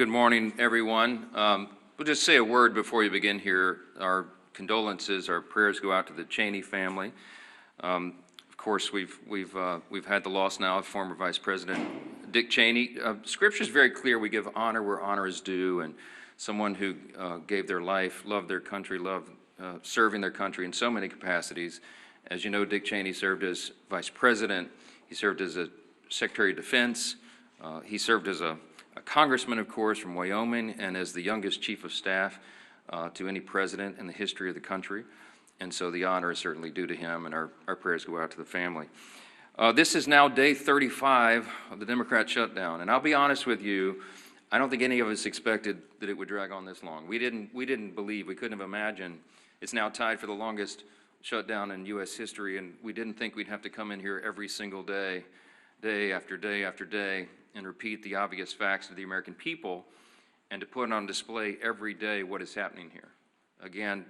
Good morning, everyone. We'll just say a word before we begin here. Our condolences, our prayers go out to the Cheney family. Of course, we've had the loss now of former Vice President Dick Cheney. Scripture is very clear. We give honor where honor is due, and someone who gave their life, loved their country, loved serving their country in so many capacities. As you know, Dick Cheney served as Vice President. He served as a Secretary of Defense. He served as a congressman, of course, from Wyoming, and as the youngest chief of staff to any president in the history of the country. And so the honor is certainly due to him, and our prayers go out to the family. This is now day 35 of the Democrat shutdown, and I'll be honest with you, I don't think any of us expected that it would drag on this long. We didn't believe, we couldn't have imagined. It's now tied for the longest shutdown in U.S. history, and we didn't think we'd have to come in here every single day, day after day after day, and repeat the obvious facts to the American people, and to put on display every day what is happening here. Again,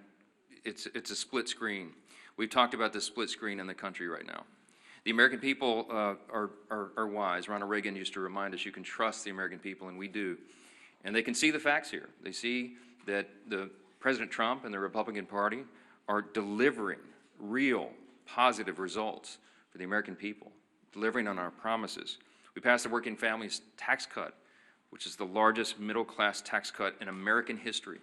it's a split screen. We've talked about the split screen in the country right now. The American people are wise. Ronald Reagan used to remind us you can trust the American people, and we do. And they can see the facts here. They see that President Trump and the Republican Party are delivering real positive results for the American people, delivering on our promises. We passed the Working Families Tax Cut, which is the largest middle-class tax cut in American history.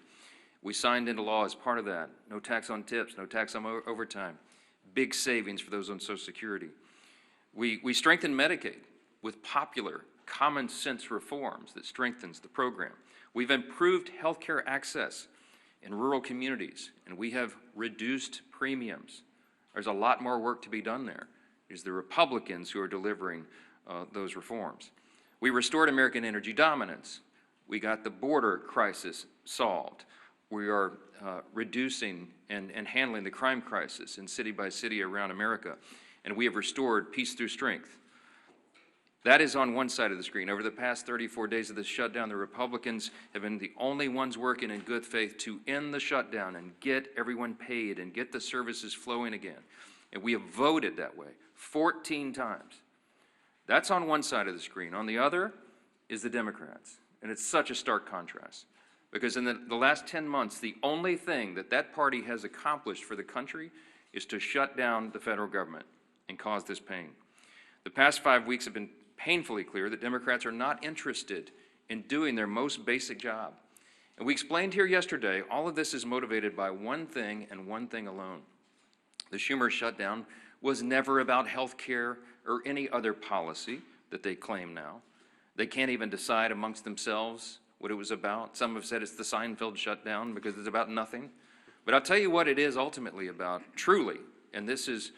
We signed into law as part of that. No tax on tips, no tax on overtime. Big savings for those on Social Security. We strengthened Medicaid with popular, common-sense reforms that strengthens the program. We've improved health care access in rural communities, and we have reduced premiums. There's a lot more work to be done there. It's the Republicans who are delivering those reforms. We restored American energy dominance. We got the border crisis solved. We are reducing and handling the crime crisis in city by city around America. And we have restored peace through strength. That is on one side of the screen. Over the past 34 days of this shutdown, the Republicans have been the only ones working in good faith to end the shutdown and get everyone paid and get the services flowing again. And we have voted that way 14 times. That's on one side of the screen. On the other is the Democrats. And it's such a stark contrast. Because in the last 10 months, the only thing that party has accomplished for the country is to shut down the federal government and cause this pain. The past 5 weeks have been painfully clear that Democrats are not interested in doing their most basic job. And we explained here yesterday, all of this is motivated by one thing and one thing alone. The Schumer shutdown was never about health care or any other policy that they claim now. They can't even decide amongst themselves what it was about. Some have said it's the Seinfeld shutdown because it's about nothing. But I'll tell you what it is ultimately about, truly, and this is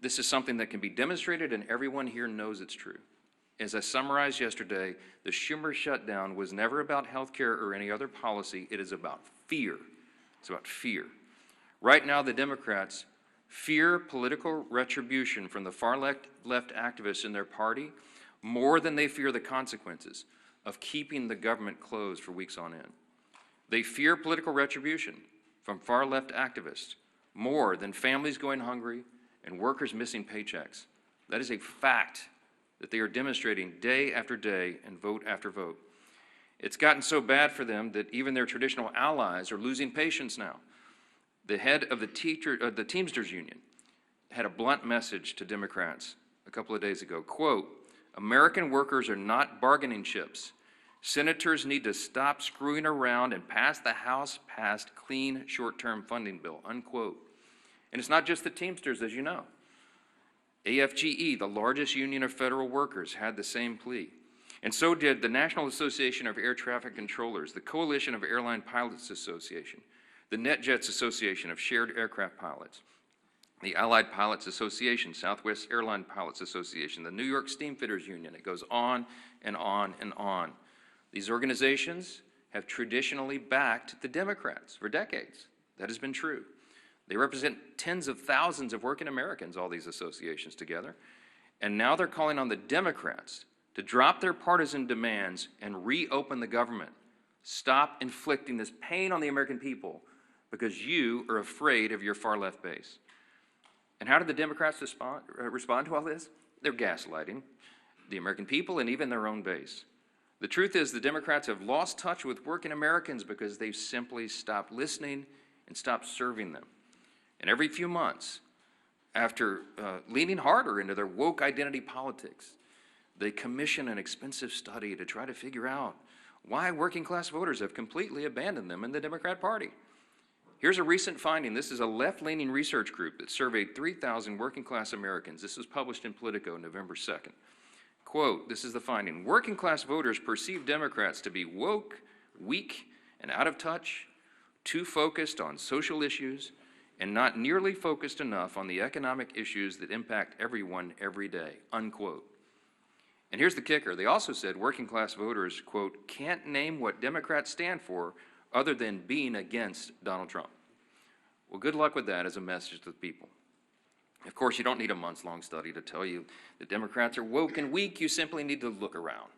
something that can be demonstrated and everyone here knows it's true. As I summarized yesterday, the Schumer shutdown was never about health care or any other policy. It is about fear. It's about fear. Right now, the Democrats fear political retribution from the far left activists in their party more than they fear the consequences of keeping the government closed for weeks on end. They fear political retribution from far left activists more than families going hungry and workers missing paychecks. That is a fact that they are demonstrating day after day and vote after vote. It's gotten so bad for them that even their traditional allies are losing patience now. The head of the Teamsters Union had a blunt message to Democrats a couple of days ago. Quote, "American workers are not bargaining chips. Senators need to stop screwing around and pass the House-passed clean short-term funding bill," unquote. And it's not just the Teamsters, as you know. AFGE, the largest union of federal workers, had the same plea. And so did the National Association of Air Traffic Controllers, the Coalition of Airline Pilots Association, the NetJets Association of Shared Aircraft Pilots, the Allied Pilots Association, Southwest Airline Pilots Association, the New York Steamfitters Union. It goes on and on and on. These organizations have traditionally backed the Democrats for decades. That has been true. They represent tens of thousands of working Americans, all these associations together. And now they're calling on the Democrats to drop their partisan demands and reopen the government. Stop inflicting this pain on the American people because you are afraid of your far left base. And how did the Democrats respond to all this? They're gaslighting the American people and even their own base. The truth is the Democrats have lost touch with working Americans because they've simply stopped listening and stopped serving them. And every few months, after leaning harder into their woke identity politics, they commission an expensive study to try to figure out why working class voters have completely abandoned them in the Democrat Party. Here's a recent finding. This is a left-leaning research group that surveyed 3,000 working class Americans. This was published in Politico November 2nd. Quote, this is the finding: working class voters perceive Democrats to be woke, weak, and out of touch, too focused on social issues, and not nearly focused enough on the economic issues that impact everyone every day, unquote. And here's the kicker. They also said working class voters, quote, can't name what Democrats stand for other than being against Donald Trump. Well, good luck with that as a message to the people. Of course, you don't need a months-long study to tell you that Democrats are woke and weak. You simply need to look around.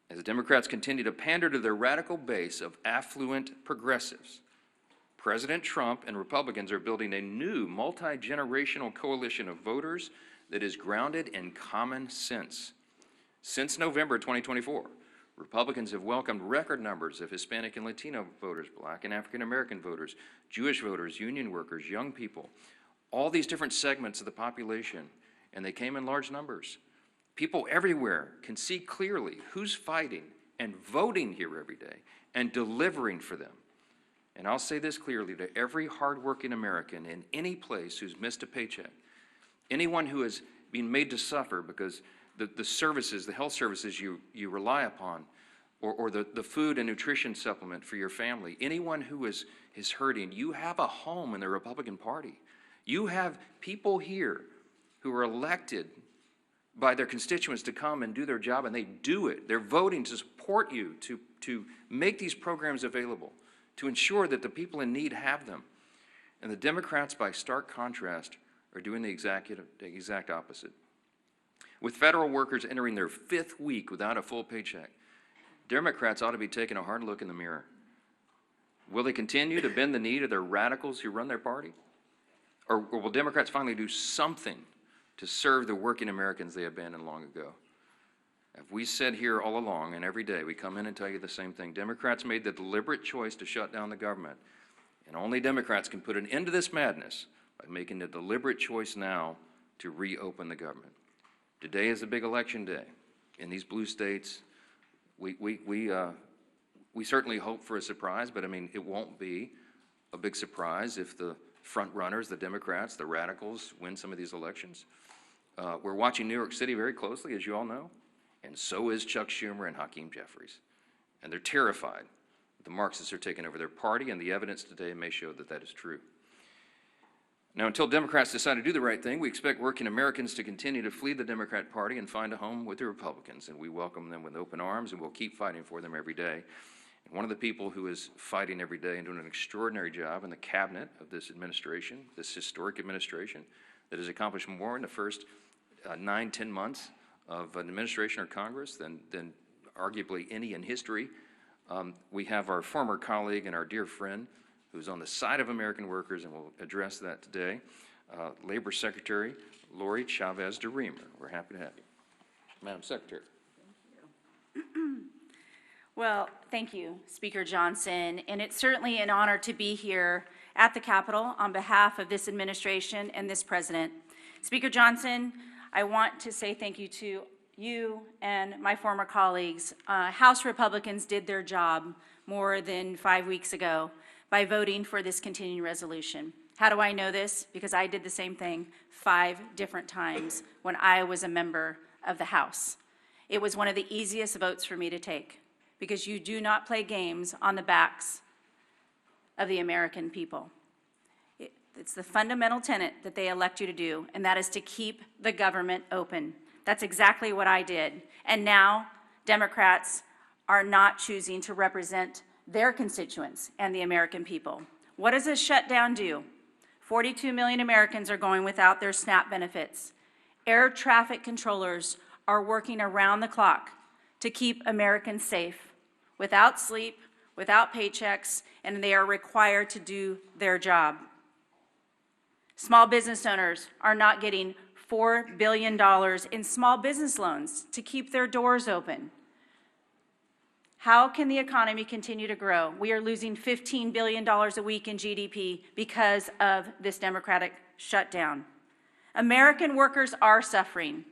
As the Democrats continue to pander to their radical base of affluent progressives, President Trump and Republicans are building a new multi-generational coalition of voters that is grounded in common sense. Since November 2024, Republicans have welcomed record numbers of Hispanic and Latino voters, Black and African American voters, Jewish voters, union workers, young people, all these different segments of the population, and they came in large numbers. People everywhere can see clearly who's fighting and voting here every day and delivering for them. And I'll say this clearly to every hardworking American in any place who's missed a paycheck, anyone who has been made to suffer because the services, the health services you rely upon, or the food and nutrition supplement for your family, anyone who is hurting, you have a home in the Republican Party. You have people here who are elected by their constituents to come and do their job, and they do it. They're voting to support you, to make these programs available, to ensure that the people in need have them. And the Democrats, by stark contrast, are doing the exact opposite. With federal workers entering their 5th week without a full paycheck, Democrats ought to be taking a hard look in the mirror. Will they continue to bend the knee to their radicals who run their party? Or will Democrats finally do something to serve the working Americans they abandoned long ago? As we said here all along, and every day we come in and tell you the same thing, Democrats made the deliberate choice to shut down the government. And only Democrats can put an end to this madness by making the deliberate choice now to reopen the government. Today is a big election day. In these blue states, we certainly hope for a surprise, but I mean, it won't be a big surprise if the front runners, the Democrats, the radicals, win some of these elections. We're watching New York City very closely, as you all know, and so is Chuck Schumer and Hakeem Jeffries. And they're terrified that the Marxists are taking over their party, and the evidence today may show that that is true. Now, until Democrats decide to do the right thing, we expect working Americans to continue to flee the Democrat Party and find a home with the Republicans, and we welcome them with open arms, and we'll keep fighting for them every day. And one of the people who is fighting every day and doing an extraordinary job in the cabinet of this administration, this historic administration, that has accomplished more in the first 9-10 months of an administration or Congress than arguably any in history. We have our former colleague and our dear friend who's on the side of American workers, and we'll address that today, Labor Secretary Lori Chavez de Reamer. We're happy to have you. Madam Secretary. Thank you. Well, thank you, Speaker Johnson, and it's certainly an honor to be here at the Capitol on behalf of this administration and this president. Speaker Johnson, I want to say thank you to you and my former colleagues. House Republicans did their job more than 5 weeks ago by voting for this continuing resolution. How do I know this? Because I did the same thing 5 different times when I was a member of the House. It was one of the easiest votes for me to take, because you do not play games on the backs of the American people. It's the fundamental tenet that they elect you to do, and that is to keep the government open. That's exactly what I did. And now Democrats are not choosing to represent their constituents and the American people. What does a shutdown do? 42 million Americans are going without their SNAP benefits. Air traffic controllers are working around the clock to keep Americans safe, without sleep, without paychecks, and they are required to do their job. Small business owners are not getting $4 billion in small business loans to keep their doors open. How can the economy continue to grow? We are losing $15 billion a week in GDP because of this Democratic shutdown. American workers are suffering.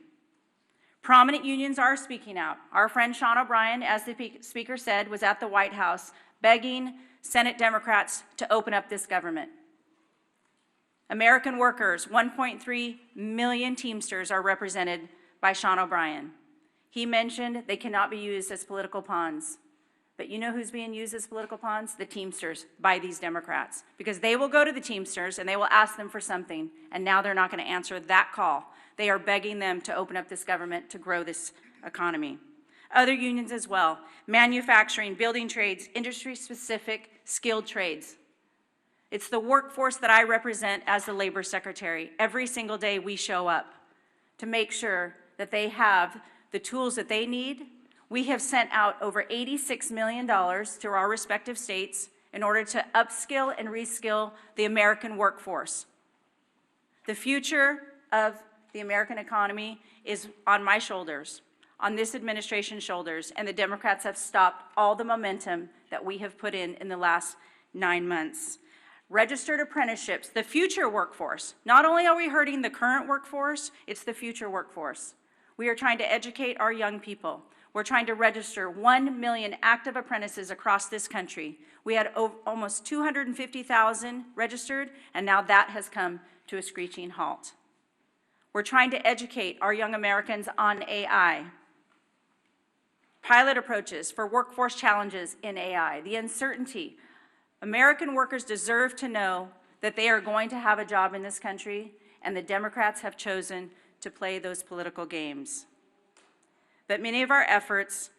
Prominent unions are speaking out. Our friend Sean O'Brien, as the speaker said, was at the White House begging Senate Democrats to open up this government. American workers, 1.3 million Teamsters, are represented by Sean O'Brien. He mentioned they cannot be used as political pawns. But you know who's being used as political pawns? The Teamsters, by these Democrats. Because they will go to the Teamsters and they will ask them for something, and now they're not going to answer that call. They are begging them to open up this government to grow this economy. Other unions as well: manufacturing, building trades, industry-specific skilled trades. It's the workforce that I represent as the Labor Secretary. Every single day we show up to make sure that they have the tools that they need. We have sent out over $86 million to our respective states in order to upskill and reskill the American workforce. The future of the American economy is on my shoulders, on this administration's shoulders, and the Democrats have stopped all the momentum that we have put in the last 9 months. Registered apprenticeships, the future workforce. Not only are we hurting the current workforce, it's the future workforce. We are trying to educate our young people. We're trying to register 1 million active apprentices across this country. We had almost 250,000 registered, and now that has come to a screeching halt. We're trying to educate our young Americans on AI. Pilot approaches for workforce challenges in AI, the uncertainty. American workers deserve to know that they are going to have a job in this country, and the Democrats have chosen to play those political games. But many of our efforts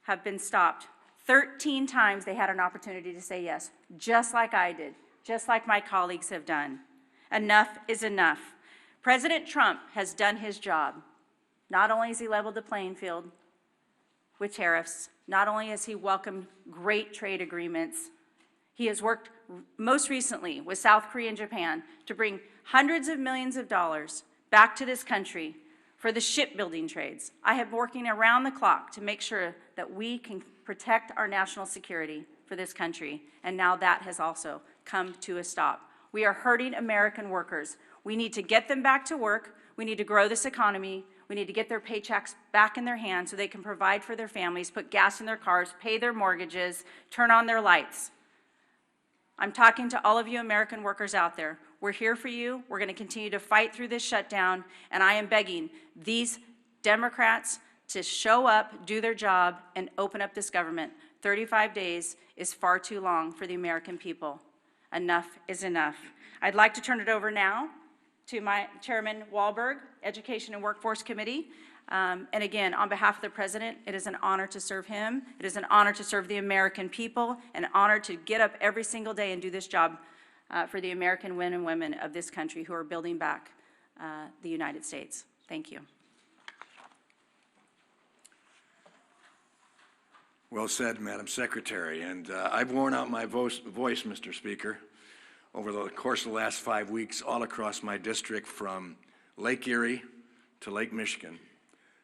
have been stopped. 13 times they had an opportunity to say yes, just like I did, just like my colleagues have done. Enough is enough. President Trump has done his job. Not only has he leveled the playing field with tariffs, not only has he welcomed great trade agreements, he has worked most recently with South Korea and Japan to bring hundreds of millions of dollars back to this country for the shipbuilding trades. I have been working around the clock to make sure that we can protect our national security for this country, and now that has also come to a stop. We are hurting American workers. We need to get them back to work. We need to grow this economy. We need to get their paychecks back in their hands so they can provide for their families, put gas in their cars, pay their mortgages, turn on their lights. I'm talking to all of you American workers out there. We're here for you. We're going to continue to fight through this shutdown, and I am begging these Democrats to show up, do their job, and open up this government. 35 days is far too long for the American people. Enough is enough. I'd like to turn it over now to my Chairman Wahlberg, Education and Workforce Committee. And again, on behalf of the President, it is an honor to serve him. It is an honor to serve the American people, an honor to get up every single day and do this job for the American men and women of this country who are building back the United States. Thank you. Well said, Madam Secretary. And I've worn out my voice, Mr. Speaker, over the course of the last 5 weeks all across my district, from Lake Erie to Lake Michigan,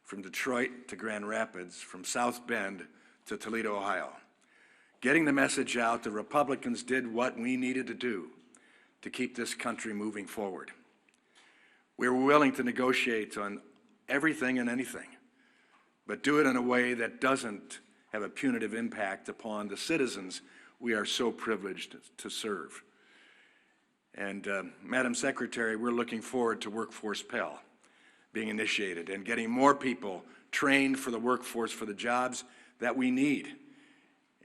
from Detroit to Grand Rapids, from South Bend to Toledo, Ohio. Getting the message out that Republicans did what we needed to do to keep this country moving forward. We were willing to negotiate on everything and anything, but do it in a way that doesn't have a punitive impact upon the citizens we are so privileged to serve. And Madam Secretary, we're looking forward to Workforce Pell being initiated and getting more people trained for the workforce for the jobs that we need.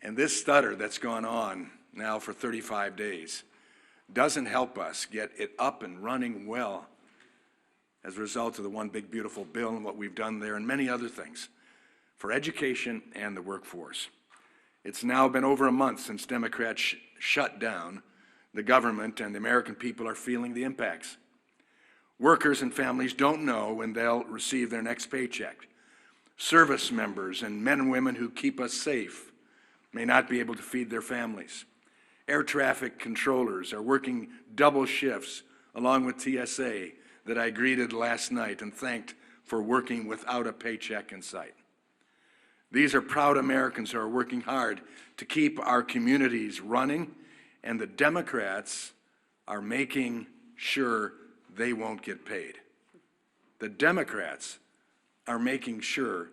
And this stutter that's gone on now for 35 days doesn't help us get it up and running well as a result of the One Big Beautiful Bill and what we've done there and many other things for education and the workforce. It's now been over a month since Democrats shut down the government, and the American people are feeling the impacts. Workers and families don't know when they'll receive their next paycheck. Service members and men and women who keep us safe may not be able to feed their families. Air traffic controllers are working double shifts along with TSA that I greeted last night and thanked for working without a paycheck in sight. These are proud Americans who are working hard to keep our communities running, and the Democrats are making sure they won't get paid. The Democrats are making sure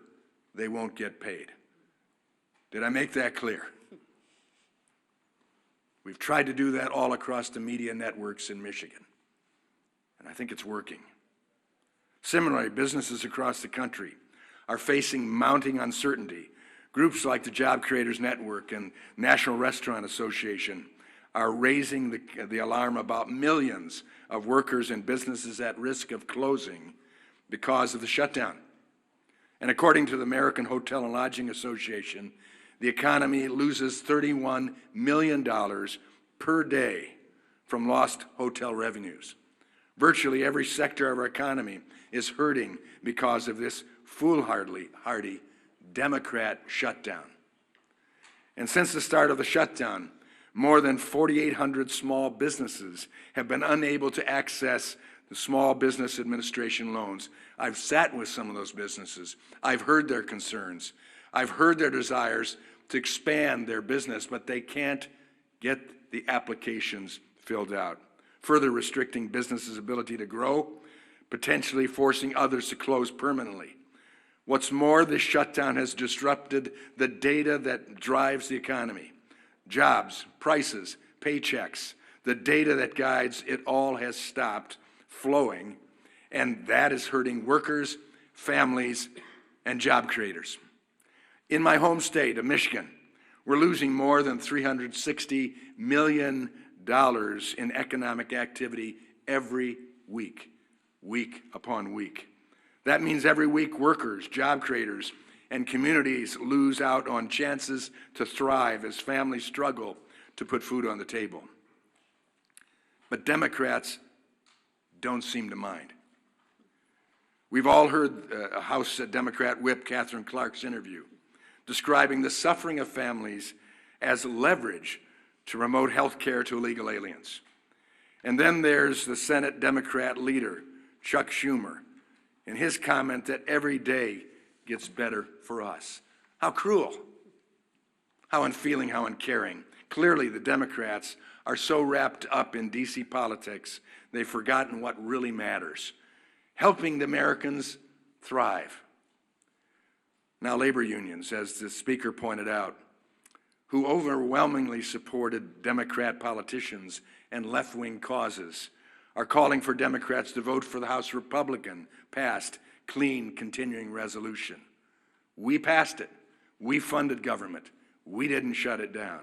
they won't get paid. Did I make that clear? We've tried to do that all across the media networks in Michigan, and I think it's working. Similarly, businesses across the country are facing mounting uncertainty. Groups like the Job Creators Network and National Restaurant Association are raising the alarm about millions of workers and businesses at risk of closing because of the shutdown. And according to the American Hotel and Lodging Association, the economy loses $31 million per day from lost hotel revenues. Virtually every sector of our economy is hurting because of this foolhardy Democrat shutdown. And since the start of the shutdown, more than 4,800 small businesses have been unable to access the Small Business Administration loans. I've sat with some of those businesses. I've heard their concerns. I've heard their desires to expand their business, but they can't get the applications filled out, further restricting businesses' ability to grow, potentially forcing others to close permanently. What's more, this shutdown has disrupted the data that drives the economy. Jobs, prices, paychecks, the data that guides it all has stopped flowing, and that is hurting workers, families, and job creators. In my home state of Michigan, we're losing more than $360 million in economic activity every week, week upon week. That means every week workers, job creators, and communities lose out on chances to thrive as families struggle to put food on the table. But Democrats don't seem to mind. We've all heard House Democrat Whip Catherine Clark's interview describing the suffering of families as leverage to remote health care to illegal aliens. And then there's the Senate Democrat leader, Chuck Schumer, and his comment that every day gets better for us. How cruel, how unfeeling, how uncaring. Clearly, the Democrats are so wrapped up in DC politics, they've forgotten what really matters, helping the Americans thrive. Now, labor unions, as the speaker pointed out, who overwhelmingly supported Democrat politicians and left-wing causes, are calling for Democrats to vote for the House Republican-passed clean continuing resolution. We passed it. We funded government. We didn't shut it down.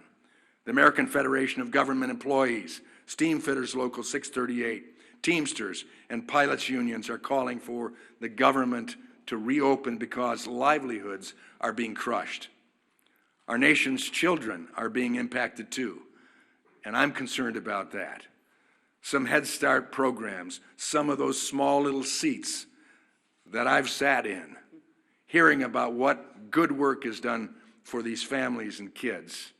The American Federation of Government Employees, Steamfitters Local 638, Teamsters, and pilots unions are calling for the government to reopen because livelihoods are being crushed. Our nation's children are being impacted too, and I'm concerned about that. Some Head Start programs, some of those small little seats that I've sat in, hearing about what good work is done for these families and kids.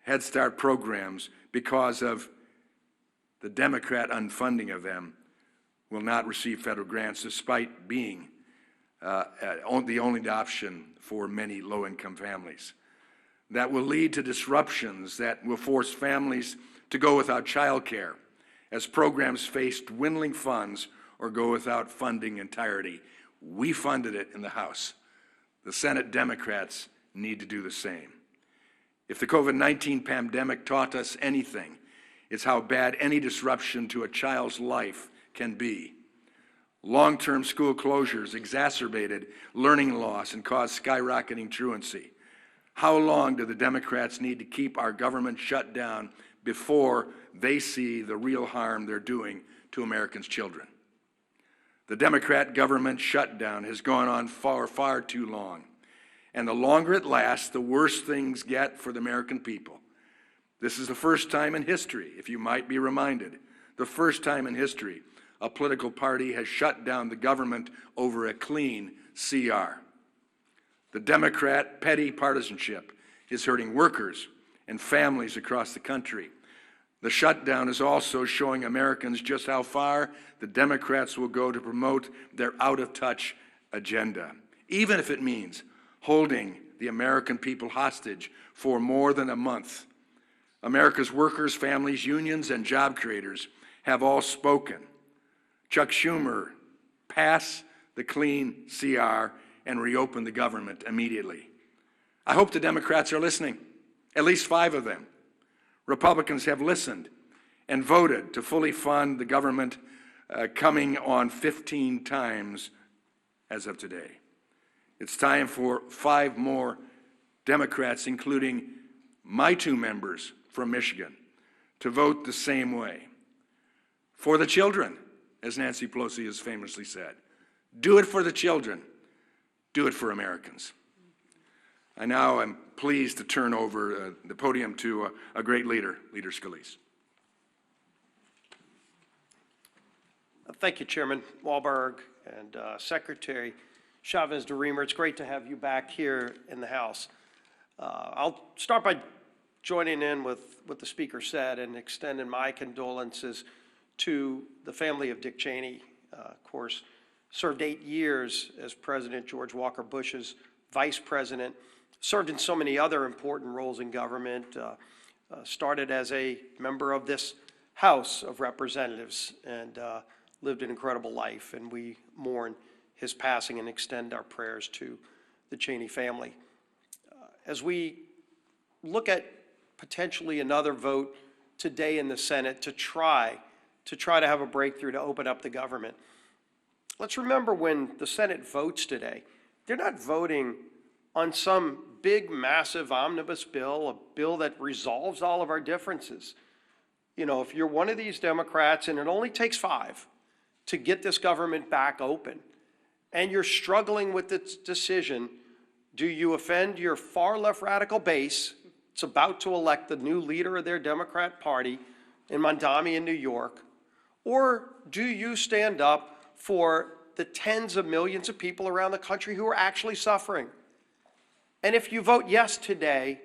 Head Start programs, because of the Democrat unfunding of them, will not receive federal grants despite being the only option for many low-income families. That will lead to disruptions that will force families to go without child care as programs face dwindling funds or go without funding entirety. We funded it in the House. The Senate Democrats need to do the same. If the COVID-19 pandemic taught us anything, it's how bad any disruption to a child's life can be. Long-term school closures exacerbated learning loss and caused skyrocketing truancy. How long do the Democrats need to keep our government shut down before they see the real harm they're doing to Americans' children? The Democrat government shutdown has gone on for far too long. And the longer it lasts, the worse things get for the American people. This is the first time in history, if you might be reminded, the first time in history a political party has shut down the government over a clean CR. The Democrat petty partisanship is hurting workers and families across the country. The shutdown is also showing Americans just how far the Democrats will go to promote their out-of-touch agenda, even if it means holding the American people hostage for more than a month. America's workers, families, unions, and job creators have all spoken. Chuck Schumer, pass the clean CR and reopen the government immediately. I hope the Democrats are listening, at least 5 of them. Republicans have listened and voted to fully fund the government, coming on 15 times as of today. It's time for 5 more Democrats, including my 2 members from Michigan, to vote the same way. For the children, as Nancy Pelosi has famously said. Do it for the children. Do it for Americans. I now am pleased to turn over the podium to a great leader, Leader Scalise. Thank you, Chairman Walberg and Secretary Chavez-DeRemer. It's great to have you back here in the House. I'll start by joining in with what the Speaker said and extending my condolences to the family of Dick Cheney. Of course, served 8 years as President George Walker Bush's Vice President, served in so many other important roles in government, started as a member of this House of Representatives, and lived an incredible life, and we mourn his passing and extend our prayers to the Cheney family. As we look at potentially another vote today in the Senate to try to have a breakthrough to open up the government, let's remember when the Senate votes today, they're not voting on some big, massive omnibus bill, a bill that resolves all of our differences. You know, if you're one of these Democrats, and it only takes 5 to get this government back open, and you're struggling with this decision, do you offend your far left radical base? It's about to elect the new leader of their Democrat Party in Mondami in New York. Or do you stand up for the tens of millions of people around the country who are actually suffering? And if you vote yes today,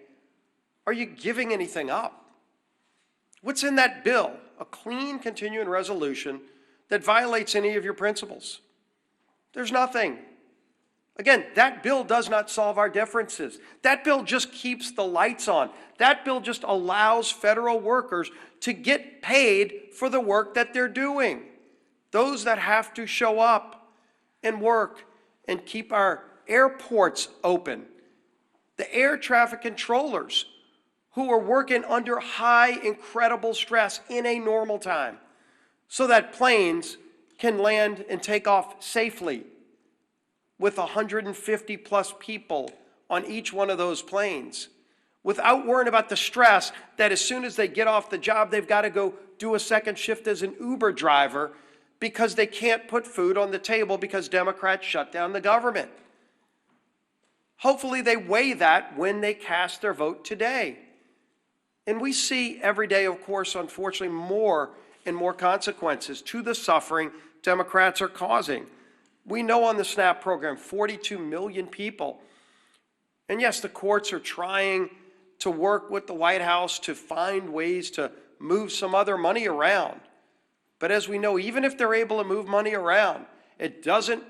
are you giving anything up? What's in that bill? A clean continuing resolution that violates any of your principles? There's nothing. Again, that bill does not solve our differences. That bill just keeps the lights on. That bill just allows federal workers to get paid for the work that they're doing. Those that have to show up and work and keep our airports open. The air traffic controllers who are working under high, incredible stress in a normal time so that planes can land and take off safely with 150 plus people on each one of those planes, without worrying about the stress that as soon as they get off the job, they've got to go do a second shift as an Uber driver because they can't put food on the table because Democrats shut down the government. Hopefully they weigh that when they cast their vote today. And we see every day, of course, unfortunately, more and more consequences to the suffering Democrats are causing. We know on the SNAP program, 42 million people. And yes, the courts are trying to work with the White House to find ways to move some other money around. But as we know, even if they're able to move money around, it doesn't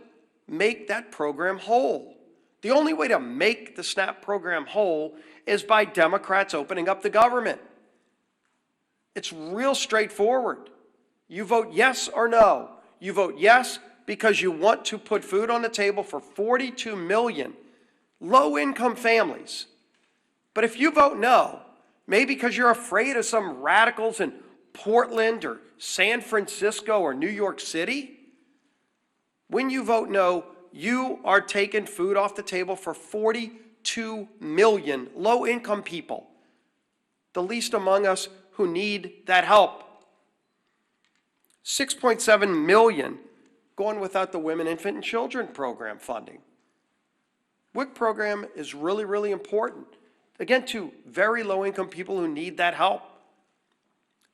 make that program whole. The only way to make the SNAP program whole is by Democrats opening up the government. It's real straightforward. You vote yes or no. You vote yes because you want to put food on the table for 42 million low-income families. But if you vote no, maybe because you're afraid of some radicals in Portland or San Francisco or New York City, when you vote no, you are taking food off the table for 42 million low-income people, the least among us who need that help. 6.7 million going without the Women, Infant, and Children program funding. WIC program is really, really important, again, to very low-income people who need that help.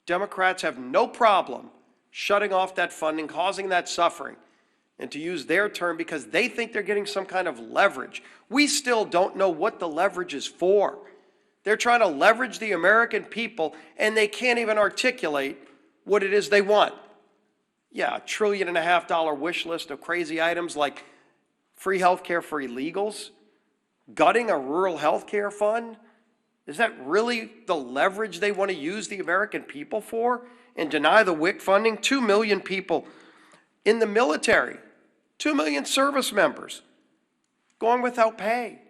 Democrats have no problem shutting off that funding, causing that suffering, and to use their term because they think they're getting some kind of leverage. We still don't know what the leverage is for. They're trying to leverage the American people, and they can't even articulate what it is they want. Yeah, $1.5 trillion wish list of crazy items like free health care for illegals. Gutting a rural health care fund? Is that really the leverage they want to use the American people for? And deny the WIC funding? 2 million people in the military, 2 million service members going without pay.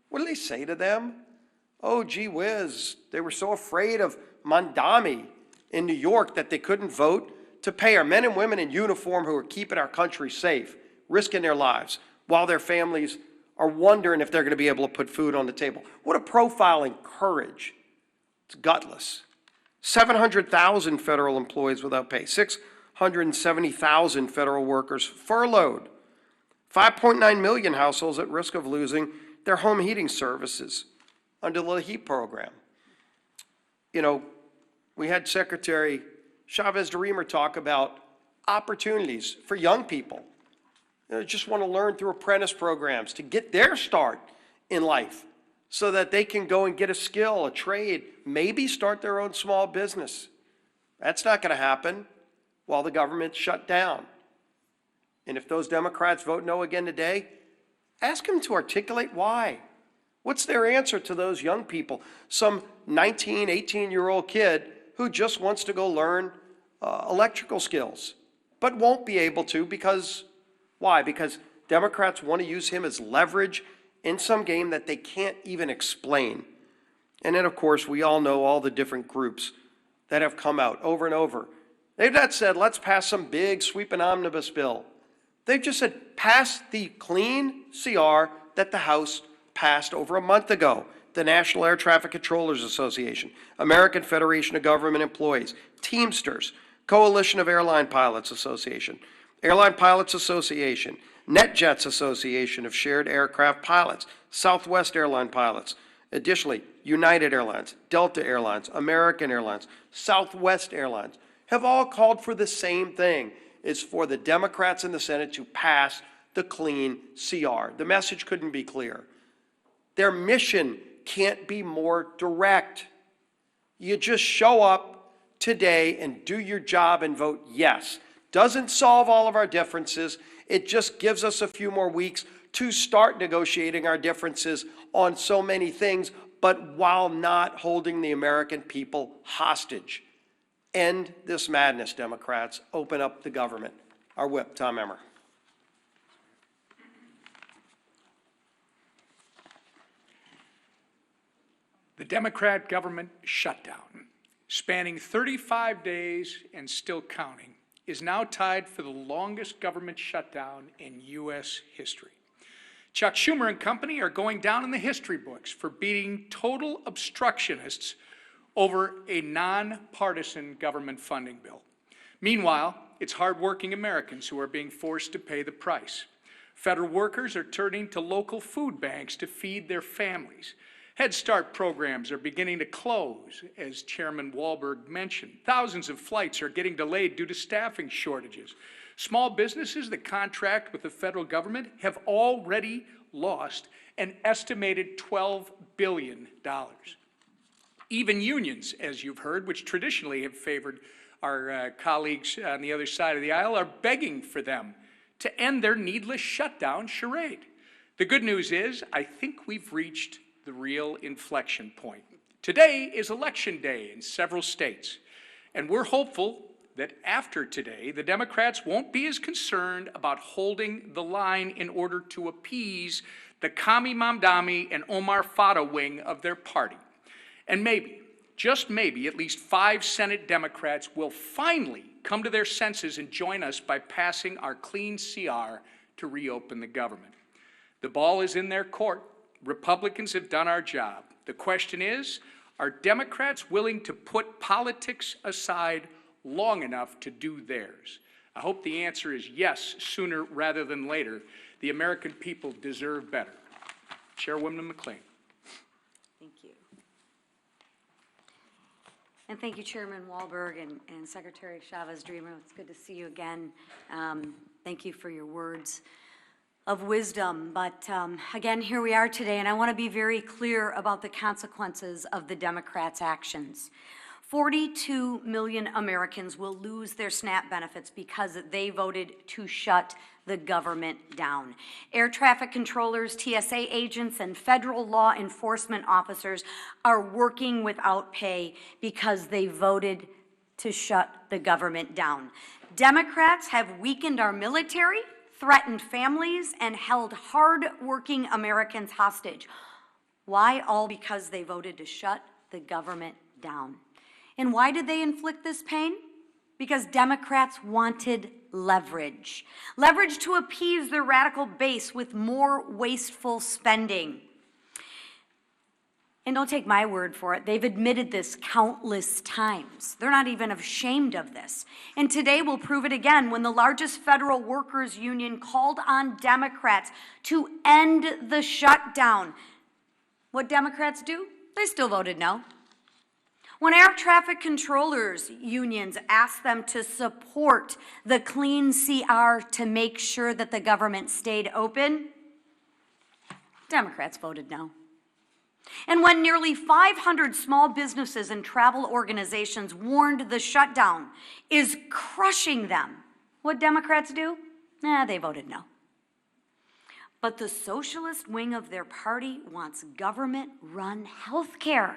What do they say to them? Oh, gee whiz, they were so afraid of Mandami in New York that they couldn't vote to pay our men and women in uniform who are keeping our country safe, risking their lives, while their families are wondering if they're going to be able to put food on the table. What a profile in courage. It's gutless. 700,000 federal employees without pay, 670,000 federal workers furloughed, 5.9 million households at risk of losing their home heating services under the heat program. You know, we had Secretary Chavez-DeRemer talk about opportunities for young people. They just want to learn through apprentice programs to get their start in life so that they can go and get a skill, a trade, maybe start their own small business. That's not going to happen while the government's shut down. And if those Democrats vote no again today, ask them to articulate why. What's their answer to those young people? Some 19, 18-year-old kid who just wants to go learn electrical skills, but won't be able to because, why? Because Democrats want to use him as leverage in some game that they can't even explain. And then, of course, we all know all the different groups that have come out over and over. They've not said, let's pass some big sweeping omnibus bill. They've just said, pass the clean CR that the House passed over a month ago. The National Air Traffic Controllers Association, American Federation of Government Employees, Teamsters, Coalition of Airline Pilots Association, Airline Pilots Association, NetJets Association of Shared Aircraft Pilots, Southwest Airline Pilots. Additionally, United Airlines, Delta Airlines, American Airlines, Southwest Airlines have all called for the same thing, is for the Democrats in the Senate to pass the clean CR. The message couldn't be clearer. Their mission can't be more direct. You just show up today and do your job and vote yes. Doesn't solve all of our differences. It just gives us a few more weeks to start negotiating our differences on so many things, but while not holding the American people hostage. End this madness, Democrats. Open up the government. Our whip, Tom Emmer. The Democrat government shutdown, spanning 35 days and still counting, is now tied for the longest government shutdown in U.S. history. Chuck Schumer and company are going down in the history books for beating total obstructionists over a nonpartisan government funding bill. Meanwhile, it's hardworking Americans who are being forced to pay the price. Federal workers are turning to local food banks to feed their families. Head Start programs are beginning to close, as Chairman Walberg mentioned. Thousands of flights are getting delayed due to staffing shortages. Small businesses that contract with the federal government have already lost an estimated $12 billion. Even unions, as you've heard, which traditionally have favored our colleagues on the other side of the aisle, are begging for them to end their needless shutdown charade. The good news is, I think we've reached the real inflection point. Today is election day in several states, and we're hopeful that after today, the Democrats won't be as concerned about holding the line in order to appease the Kami Mamdani and Omar Fata wing of their party. And maybe, just maybe, at least 5 Senate Democrats will finally come to their senses and join us by passing our clean CR to reopen the government. The ball is in their court. Republicans have done our job. The question is, are Democrats willing to put politics aside long enough to do theirs? I hope the answer is yes, sooner rather than later. The American people deserve better. Chairwoman McLean. Thank you. And thank you, Chairman Walberg and Secretary Chavez-DeRemer. It's good to see you again. Thank you for your words of wisdom. But again, here we are today, and I want to be very clear about the consequences of the Democrats' actions. 42 million Americans will lose their SNAP benefits because they voted to shut the government down. Air traffic controllers, TSA agents, and federal law enforcement officers are working without pay because they voted to shut the government down. Democrats have weakened our military, threatened families, and held hard-working Americans hostage. Why? All because they voted to shut the government down. And why did they inflict this pain? Because Democrats wanted leverage. Leverage to appease their radical base with more wasteful spending. And don't take my word for it, they've admitted this countless times. They're not even ashamed of this. And today we'll prove it again when the largest federal workers union called on Democrats to end the shutdown. What Democrats do? They still voted no. When air traffic controllers unions asked them to support the clean CR to make sure that the government stayed open, Democrats voted no. And when nearly 500 small businesses and travel organizations warned the shutdown is crushing them, what Democrats do? They voted no. But the socialist wing of their party wants government-run health care,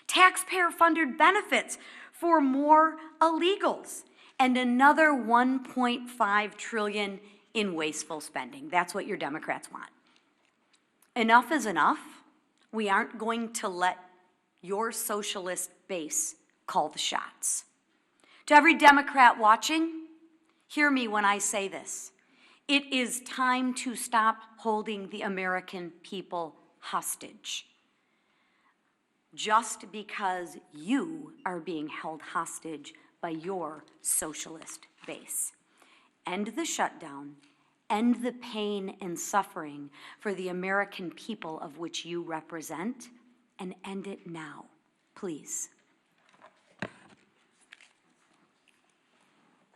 taxpayer-funded benefits for more illegals, and another $1.5 trillion in wasteful spending. That's what your Democrats want. Enough is enough. We aren't going to let your socialist base call the shots. To every Democrat watching, hear me when I say this. It is time to stop holding the American people hostage. Just because you are being held hostage by your socialist base. End the shutdown. End the pain and suffering for the American people of which you represent, and end it now, please.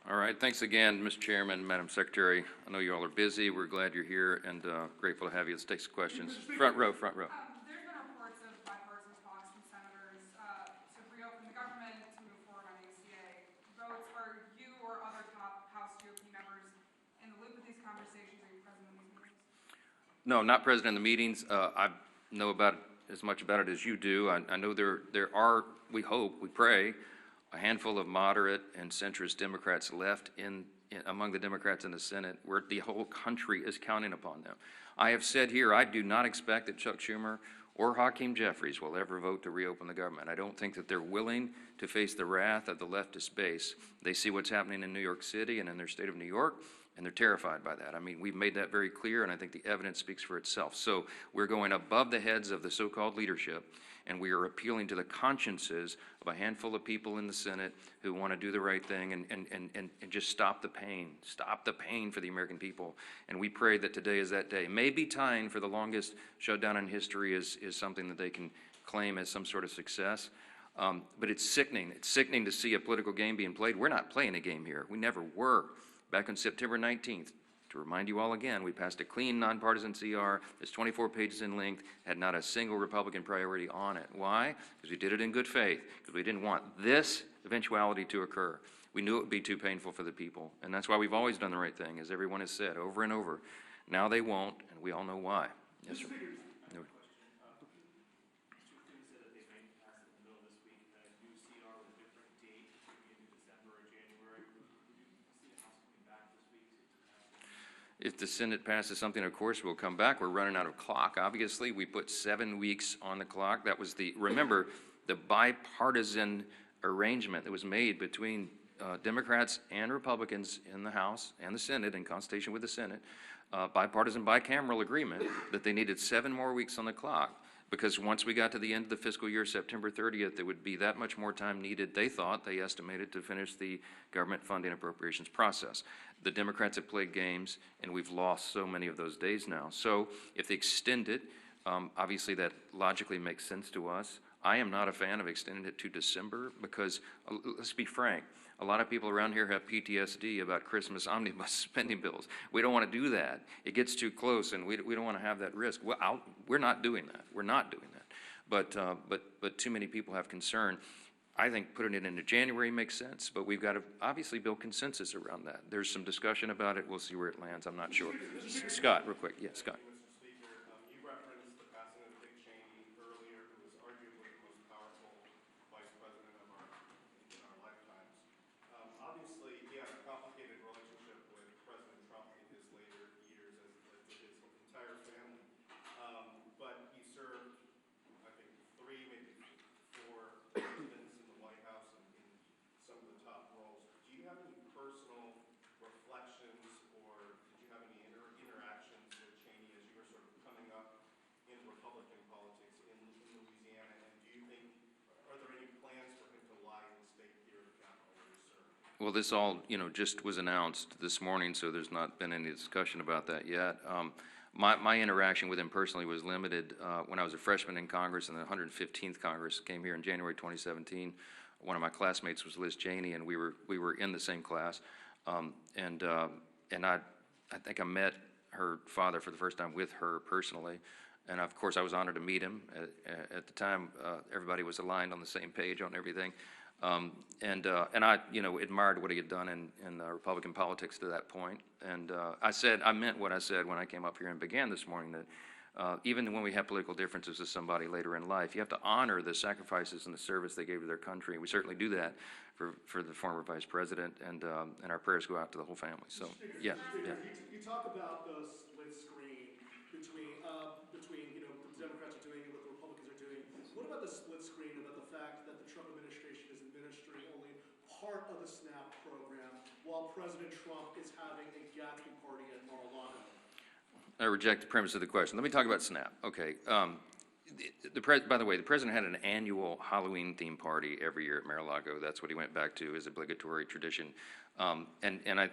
All right, thanks again, Mr. Chairman, Madam Secretary. I know you all are busy. We're glad you're here and grateful to have you. Let's take some questions. Front row, front row. There's been reports of bipartisan talks from senators to reopen the government, to move forward on ACA votes. Are you or other top House GOP members in the loop with these conversations? Are you present in these meetings? No, not present in the meetings. I know about as much about it as you do. I know there are, we hope, we pray, a handful of moderate and centrist Democrats left among the Democrats in the Senate, where the whole country is counting upon them. I have said here, I do not expect that Chuck Schumer or Hakeem Jeffries will ever vote to reopen the government. I don't think that they're willing to face the wrath of the leftist base. They see what's happening in New York City and in their state of New York, and they're terrified by that. I mean, we've made that very clear, and I think the evidence speaks for itself. So we're going above the heads of the so-called leadership, and we are appealing to the consciences of a handful of people in the Senate who want to do the right thing and just stop the pain for the American people. And we pray that today is that day. Maybe tying for the longest shutdown in history is something that they can claim as some sort of success. But it's sickening. It's sickening to see a political game being played. We're not playing a game here. We never were. Back on September 19th, to remind you all again, we passed a clean, nonpartisan CR that's 24 pages in length, had not a single Republican priority on it. Why? Because we did it in good faith, because we didn't want this eventuality to occur. We knew it would be too painful for the people, and that's why we've always done the right thing, as everyone has said over and over. Now they won't, and we all know why. Yes, sir. No. If the Senate passes something, of course, we'll come back. We're running out of clock, obviously. We put 7 weeks on the clock. That was remember, the bipartisan arrangement that was made between Democrats and Republicans in the House and the Senate, in consultation with the Senate, bipartisan bicameral agreement that they needed 7 more weeks on the clock. Because once we got to the end of the fiscal year, September 30th, there would be that much more time needed, they estimated, to finish the government funding appropriations process. The Democrats have played games, and we've lost so many of those days now. So if they extend it, obviously that logically makes sense to us. I am not a fan of extending it to December because, let's be frank, a lot of people around here have PTSD about Christmas omnibus spending bills. We don't want to do that. It gets too close, and we don't want to have that risk. We're not doing that. We're not doing that. But too many people have concern. I think putting it into January makes sense, but we've got to obviously build consensus around that. There's some discussion about it. We'll see where it lands. I'm not sure. Scott, real quick. Yeah, Scott. Mr. Speaker, you referenced the passing of Dick Cheney earlier, who was arguably the most powerful vice president in our lifetimes. Obviously, he had a complicated relationship with President Trump in his later years, as did his entire family. But he served, I think, 3, maybe 4 presidents in the White House and in some of the top roles. Do you have any personal reflections, or did you have any interactions with Cheney as you were sort of coming up in Republican politics in Louisiana? And do you think, are there any plans for him to lie in the state here at the Capitol where he served? Well, this all, just was announced this morning, so there's not been any discussion about that yet. My interaction with him personally was limited when I was a freshman in Congress, and the 115th Congress came here in January 2017. One of my classmates was Liz Cheney, and we were in the same class. And I think I met her father for the first time with her personally. And of course, I was honored to meet him. At the time, everybody was aligned on the same page on everything. And I, admired what he had done in Republican politics to that point. And I meant what I said when I came up here and began this morning, that even when we have political differences with somebody later in life, you have to honor the sacrifices and the service they gave to their country. And we certainly do that for the former vice president, and our prayers go out to the whole family. So, yeah. You talk about the split screen between what the Democrats are doing and what the Republicans are doing. What about the split screen about the fact that the Trump administration is administering only part of the SNAP program while President Trump is having a gathering party at Mar-a-Lago? I reject the premise of the question. Let me talk about SNAP. Okay. By the way, the president had an annual Halloween theme party every year at Mar-a-Lago. That's what he went back to as obligatory tradition. And I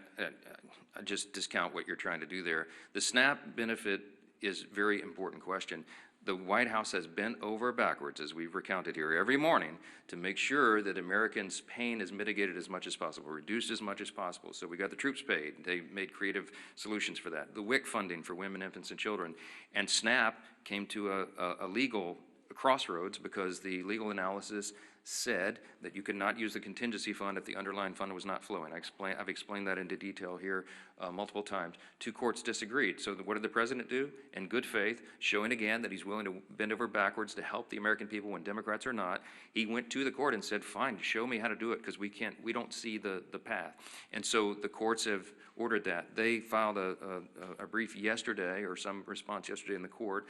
just discount what you're trying to do there. The SNAP benefit is a very important question. The White House has bent over backwards, as we've recounted here every morning, to make sure that Americans' pain is mitigated as much as possible, reduced as much as possible. So we got the troops paid. They made creative solutions for that. The WIC funding for women, infants, and children. And SNAP came to a legal crossroads because the legal analysis said that you could not use the contingency fund if the underlying fund was not flowing. I've explained that into detail here multiple times. 2 courts disagreed. So what did the president do? In good faith, showing again that he's willing to bend over backwards to help the American people when Democrats are not, he went to the court and said, fine, show me how to do it, because we don't see the path. And so the courts have ordered that. They filed a brief yesterday, or some response yesterday in the court,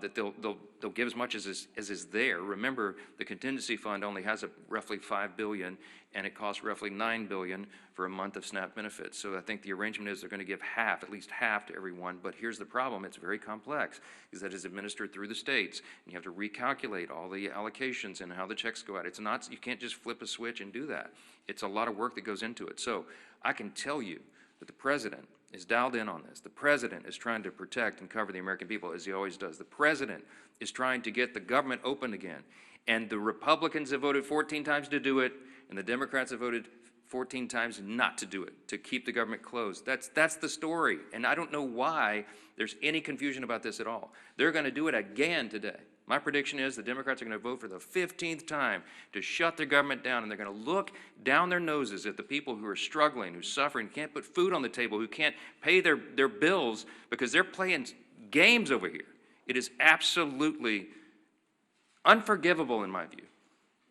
that they'll give as much as is there. Remember, the contingency fund only has roughly $5 billion, and it costs roughly $9 billion for a month of SNAP benefits. So I think the arrangement is they're going to give half, at least half, to everyone. But here's the problem: it's very complex, is that it's administered through the states, and you have to recalculate all the allocations and how the checks go out. It's not, you can't just flip a switch and do that. It's a lot of work that goes into it. So I can tell you that the president is dialed in on this. The president is trying to protect and cover the American people, as he always does. The president is trying to get the government open again. And the Republicans have voted 14 times to do it, and the Democrats have voted 14 times not to do it, to keep the government closed. That's the story. And I don't know why there's any confusion about this at all. They're going to do it again today. My prediction is the Democrats are going to vote for the 15th time to shut their government down, and they're going to look down their noses at the people who are struggling, who are suffering, can't put food on the table, who can't pay their bills because they're playing games over here. It is absolutely unforgivable in my view.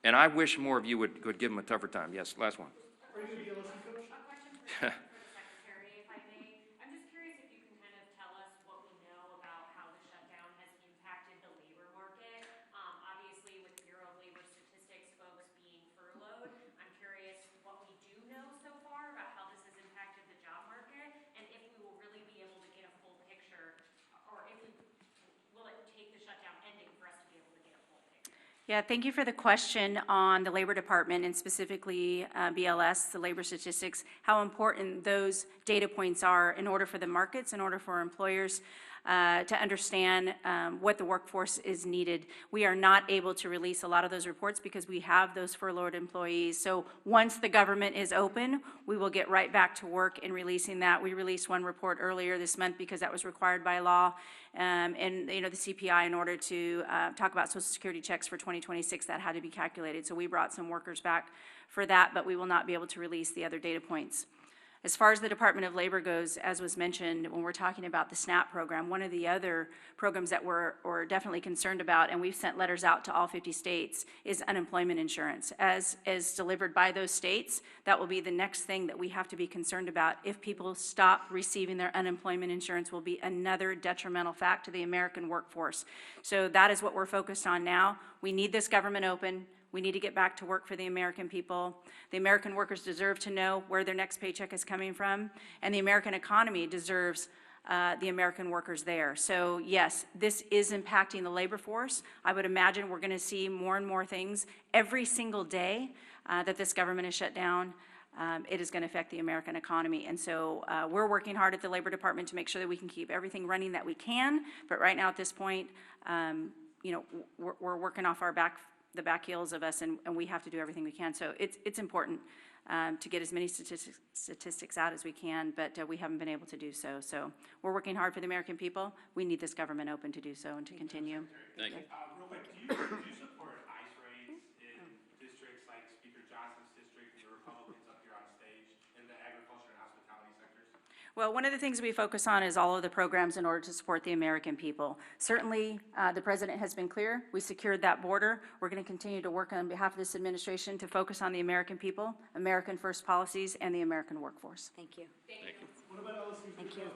And I wish more of you would give them a tougher time. Yes, last one. Are you going to be LSU coach? A question for the Secretary, if I may. I'm just curious if you can kind of tell us what we know about how the shutdown has impacted the labor market. Obviously, with Bureau of Labor Statistics folks being furloughed, I'm curious what we do know so far about how this has impacted the job market, and if we will really be able to get a full picture, or if we will it take the shutdown ending for us to be able to get a full picture? Yeah, thank you for the question on the Labor Department, and specifically BLS, the labor statistics, how important those data points are in order for the markets, in order for employers. to understand what the workforce is needed. We are not able to release a lot of those reports because we have those furloughed employees. So once the government is open, we will get right back to work in releasing that. We released one report earlier this month because that was required by law. And the CPI, in order to talk about Social Security checks for 2026, that had to be calculated. So we brought some workers back for that, but we will not be able to release the other data points. As far as the Department of Labor goes, as was mentioned, when we're talking about the SNAP program, one of the other programs that we're definitely concerned about, and we've sent letters out to all 50 states, is unemployment insurance. As delivered by those states, that will be the next thing that we have to be concerned about. If people stop receiving their unemployment insurance, will be another detrimental fact to the American workforce. So that is what we're focused on now. We need this government open. We need to get back to work for the American people. The American workers deserve to know where their next paycheck is coming from, and the American economy deserves the American workers there. So yes, this is impacting the labor force. I would imagine we're gonna see more and more things every single day that this government is shut down. It is gonna affect the American economy. And so we're working hard at the Labor Department to make sure that we can keep everything running that we can. But right now at this point, we're working off the back heels of us, and we have to do everything we can. So it's important to get as many statistics out as we can, but we haven't been able to do so. So we're working hard for the American people. We need this government open to do so and to continue. Thank you. Real quick, do you support ICE raids in districts like Speaker Johnson's district, the Republicans up here on stage, in the agriculture and hospitality sectors? Well, one of the things we focus on is all of the programs in order to support the American people. Certainly, the president has been clear. We secured that border. We're going to continue to work on behalf of this administration to focus on the American people, American first policies, and the American workforce. Thank you. What about LSU's Thank you.